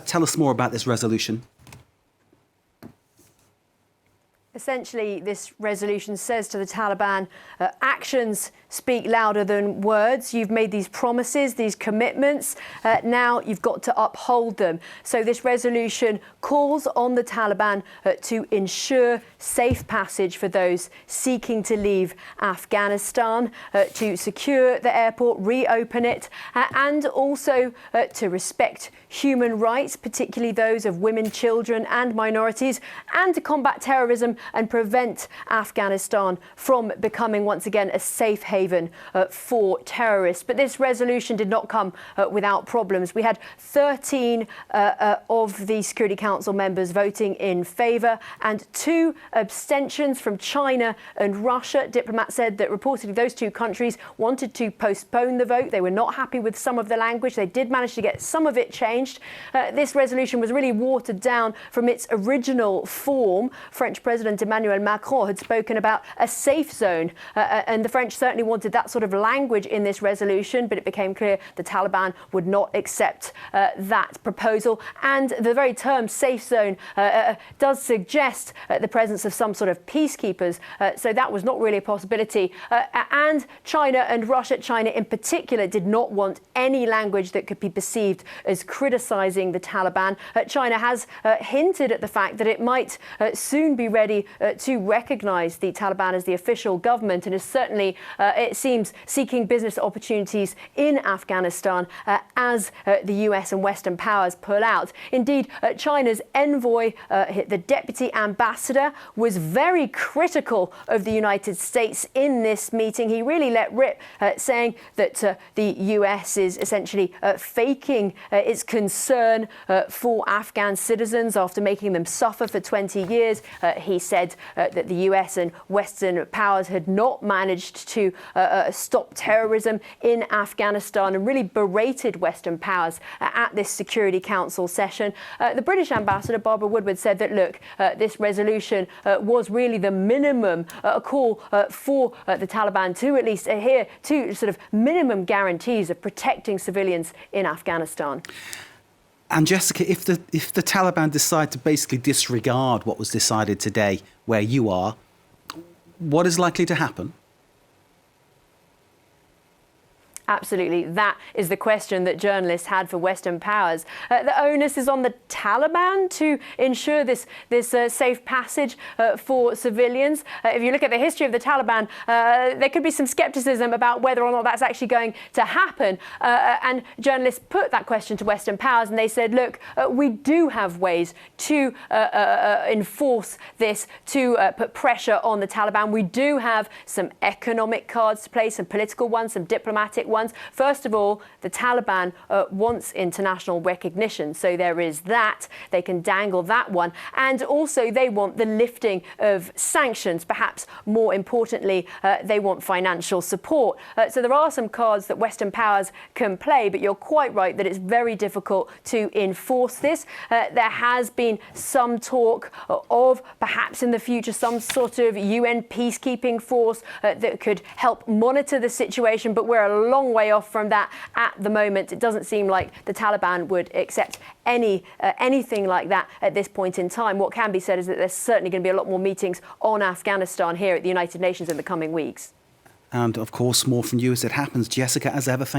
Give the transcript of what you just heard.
Tell us more about this resolution. Essentially, this resolution says to the Taliban, actions speak louder than words. You've made these promises, these commitments. Now you've got to uphold them. So this resolution calls on the Taliban to ensure safe passage for those seeking to leave Afghanistan, to secure the airport, reopen it, and also to respect human rights, particularly those of women, children and minorities, and to combat terrorism and prevent Afghanistan from becoming once again a safe haven for terrorists. But this resolution did not come without problems. We had 13 of the Security Council members voting in favour and 2 abstentions from China and Russia. Diplomats said that reportedly those 2 countries wanted to postpone the vote. They were not happy with some of the language. They did manage to get some of it changed. This resolution was really watered down from its original form. French President Emmanuel Macron had spoken about a safe zone, and the French certainly wanted that sort of language in this resolution, but it became clear the Taliban would not accept that proposal. And the very term safe zone does suggest the presence of some sort of peacekeepers, so that was not really a possibility. And China and Russia, China in particular, did not want any language that could be perceived as criticising the Taliban. China has hinted at the fact that it might soon be ready to recognise the Taliban as the official government, and is certainly, it seems, seeking business opportunities in Afghanistan as the US and Western powers pull out. Indeed, China's envoy, the deputy ambassador, was very critical of the United States in this meeting. He really let rip, saying that the US is essentially faking its concern for Afghan citizens after making them suffer for 20 years. He said that the US and Western powers had not managed to stop terrorism in Afghanistan, and really berated Western powers at this Security Council session. The British ambassador, Barbara Woodward, said that, look, this resolution was really the minimum, a call for the Taliban to at least adhere to sort of minimum guarantees of protecting civilians in Afghanistan. And Jessica, if the Taliban decide to basically disregard what was decided today where you are, what is likely to happen? Absolutely. That is the question that journalists had for Western powers. The onus is on the Taliban to ensure this safe passage for civilians. If you look at the history of the Taliban, there could be some skepticism about whether or not that's actually going to happen. And journalists put that question to Western powers, and they said, look, we do have ways to enforce this, to put pressure on the Taliban. We do have some economic cards to play, some political ones, some diplomatic ones. First of all, the Taliban wants international recognition, so there is that. They can dangle that one. And also they want the lifting of sanctions. Perhaps more importantly, they want financial support. So there are some cards that Western powers can play, but you're quite right that it's very difficult to enforce this. There has been some talk of perhaps in the future some sort of UN peacekeeping force that could help monitor the situation, but we're a long way off from that at the moment. It doesn't seem like the Taliban would accept anything like that at this point in time. What can be said is that there's certainly going to be a lot more meetings on Afghanistan here at the United Nations in the coming weeks. And of course, more from you as it happens. Jessica, as ever, thank you.